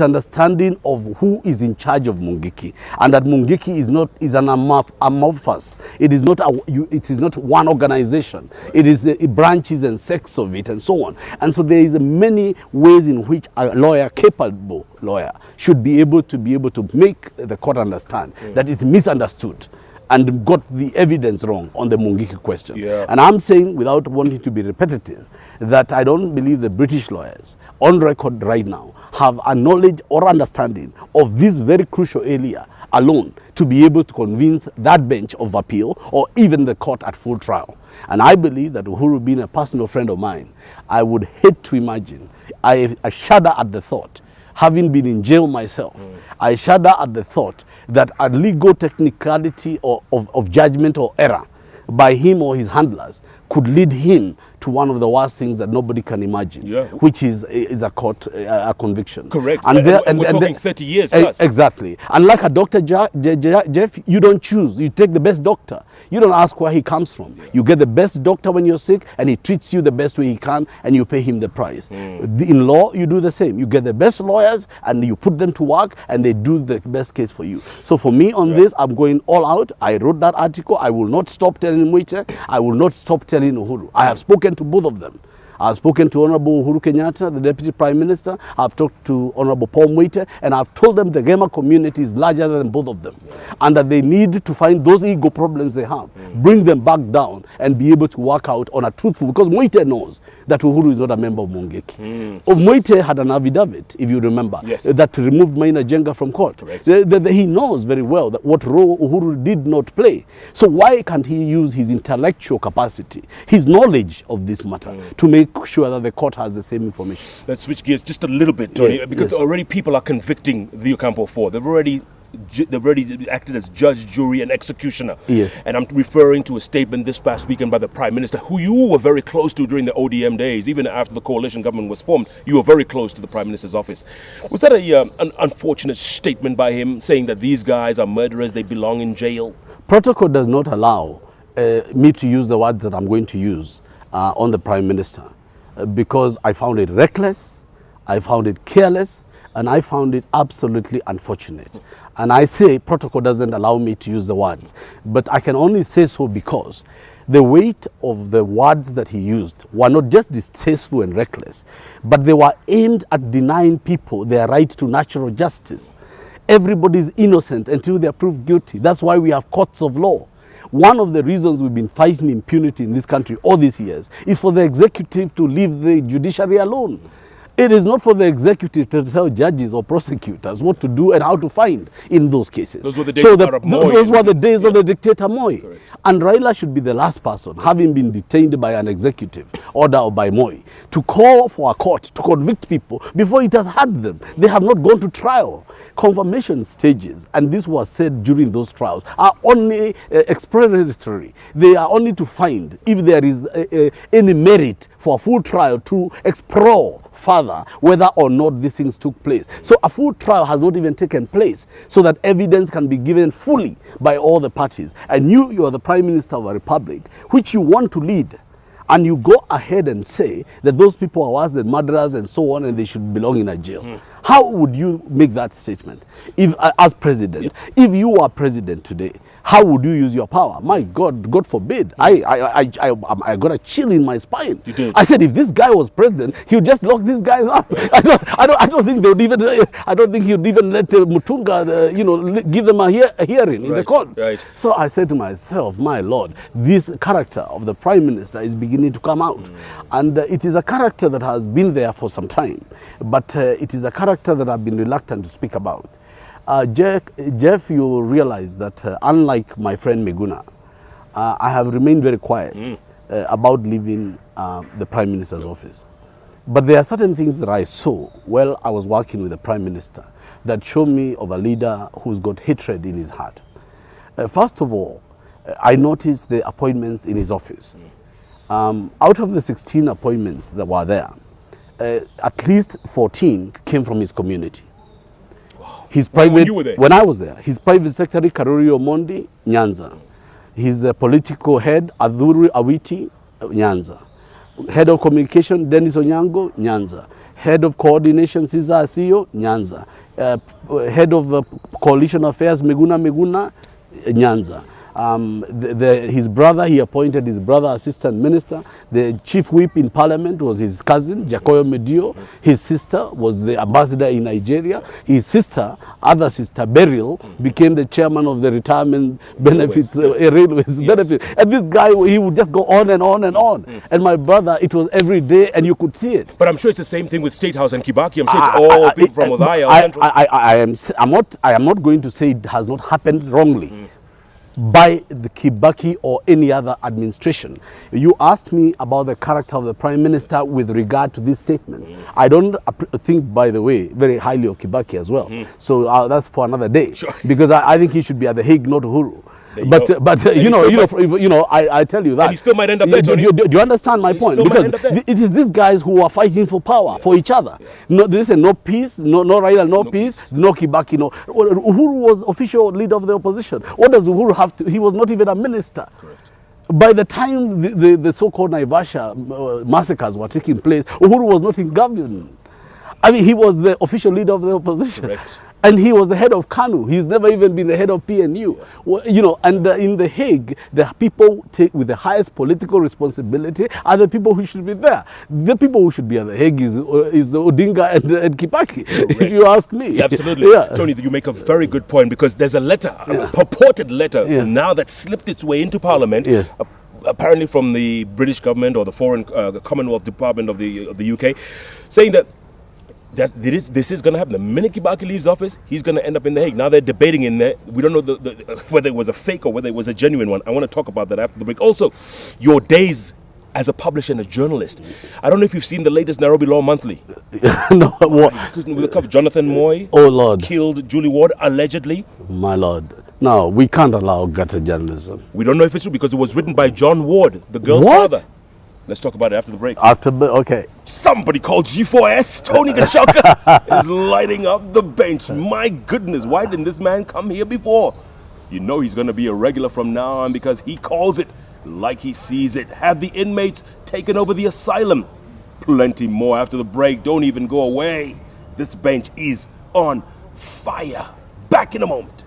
understanding of who is in charge of Mungiki, and that Mungiki is an amorphous. It is not one organization. It is branches and sects of it and so on. And so there is many ways in which a lawyer, capable lawyer, should be able to make the court understand that it misunderstood and got the evidence wrong on the Mungiki question. Yeah. And I'm saying, without wanting to be repetitive, that I don't believe the British lawyers on record right now have a knowledge or understanding of this very crucial area alone to be able to convince that bench of appeal or even the court at full trial. And I believe that Uhuru, being a personal friend of mine, I would hate to imagine, I shudder at the thought, having been in jail myself, I shudder at the thought that a legal technicality of judgment or error by him or his handlers could lead him to one of the worst things that nobody can imagine, which is a court a conviction. Correct. And we're talking 30 years plus. Exactly. And like a doctor, Jeff, you don't choose. You take the best doctor. You don't ask where he comes from. You get the best doctor when you're sick, and he treats you the best way he can, and you pay him the price. In law, you do the same. You get the best lawyers, and you put them to work, and they do the best case for you. So for me on this, I'm going all out. I wrote that article. I will not stop telling Mwite. I will not stop telling Uhuru. I have spoken to both of them. I've spoken to Honorable Uhuru Kenyatta, the Deputy Prime Minister. I've talked to Honorable Paul Mwite, and I've told them the Gema community is larger than both of them, and that they need to find those ego problems they have, bring them back down, and be able to work out on a truthful, because Mwite knows that Uhuru is not a member of Mungiki. Mwite had an affidavit, if you remember, that removed Maina Jenga from court. He knows very well that what role Uhuru did not play. So why can't he use his intellectual capacity, his knowledge of this matter, to make sure that the court has the same information? Let's switch gears just a little bit, Tony, because already people are convicting the Ocampo 4. They've already acted as judge, jury, and executioner. And I'm referring to a statement this past weekend by the Prime Minister, who you were very close to during the ODM days. Even after the coalition government was formed, you were very close to the Prime Minister's office. Was that an unfortunate statement by him, saying that these guys are murderers, they belong in jail? Protocol does not allow me to use the words that I'm going to use on the Prime Minister, because I found it reckless, I found it careless, and I found it absolutely unfortunate. And I say protocol doesn't allow me to use the words, but I can only say so because the weight of the words that he used were not just distasteful and reckless, but they were aimed at denying people their right to natural justice. Everybody's innocent until they are proved guilty. That's why we have courts of law. One of the reasons we've been fighting impunity in this country all these years is for the executive to leave the judiciary alone. It is not for the executive to tell judges or prosecutors what to do and how to find in those cases. Those were the days of Moi. Those were the days of the dictator Moi. Correct. And Raila should be the last person, having been detained by an executive order or by Moi, to call for a court to convict people before it has had them. They have not gone to trial. Confirmation stages, and this was said during those trials, are only exploratory. They are only to find if there is any merit for a full trial to explore further whether or not these things took place. So a full trial has not even taken place so that evidence can be given fully by all the parties. And you are the Prime Minister of a republic which you want to lead, and you go ahead and say that those people are worse than murderers and so on, and they should belong in a jail. How would you make that statement if, as president? If you were president today, how would you use your power? My God, God forbid. I got a chill in my spine. You did. I said, if this guy was president, he would just lock these guys up. I don't think they would even. I don't think he would even let Mutunga, give them a hearing in the courts. So I said to myself, my Lord, this character of the Prime Minister is beginning to come out, and it is a character that has been there for some time, but it is a character that I've been reluctant to speak about. Jeff, you realize that unlike my friend Meguna, I have remained very quiet about leaving the Prime Minister's office. But there are certain things that I saw while I was working with the Prime Minister that showed me of a leader who's got hatred in his heart. First of all, I noticed the appointments in his office. Out of the 16 appointments that were there, at least 14 came from his community. His private, when you were there? When I was there, his private secretary, Karuri Omondi, Nyanza. His political head, Adhuru Awiti, Nyanza. Head of communication, Dennis Onyango, Nyanza. Head of Coordination, Cesar Asio, Nyanza. Head of Coalition Affairs, Miguna, Nyanza. His brother, he appointed his brother assistant minister. The chief whip in parliament was his cousin, Jacoyo Medio. His sister was the ambassador in Nigeria. His sister, other sister, Beryl, became the chairman of the retirement benefits, railways benefits. And this guy, he would just go on and on and on. And my brother, it was every day and you could see it. But I'm sure it's the same thing with State House and Kibaki. I'm sure it's all people from Odaya. I am not going to say it has not happened wrongly. By the Kibaki or any other administration. You asked me about the character of the Prime Minister with regard to this statement. I don't think, by the way, very highly of Kibaki as well. So that's for another day. Sure. Because I think he should be at the Hague, not Uhuru. But I tell you that. And he still might end up there, Tony. Do you understand my point? Because it is these guys who are fighting for power, for each other. No, there is no peace, no Raila, no peace, no Kibaki, no. Uhuru was official leader of the opposition. What does Uhuru have to? He was not even a minister. Correct. By the time the so-called Naivasha massacres were taking place, Uhuru was not in government. I mean, he was the official leader of the opposition. Correct. And he was the head of KANU. He's never even been the head of PNU. Well, you know, and in the Hague, the people with the highest political responsibility are the people who should be there. The people who should be at the Hague is Odinga and Kibaki, if you ask me. Absolutely. Yeah. Tony, you make a very good point, because there's a letter, a purported letter, now that slipped its way into Parliament, apparently from the British government or the Foreign Commonwealth Department of the UK, saying that this is going to happen. The minute Kibaki leaves office, he's going to end up in the Hague. Now they're debating in there. We don't know whether it was a fake or whether it was a genuine one. I want to talk about that after the break. Also, your days as a publisher and a journalist. I don't know if you've seen the latest Nairobi Law Monthly. No, what? With the cover, Jonathan Moy. Oh, Lord. Killed Julie Ward, allegedly. My Lord. No, we can't allow gutter journalism. We don't know if it's true, because it was written by John Ward, the girl's father. Let's talk about it after the break. Okay. Somebody called G4S. Tony Gashoka is lighting up the bench. My goodness, why didn't this man come here before? You know he's going to be a regular from now on, because he calls it like he sees it. Have the inmates taken over the asylum? Plenty more after the break. Don't even go away. This bench is on fire. Back in a moment.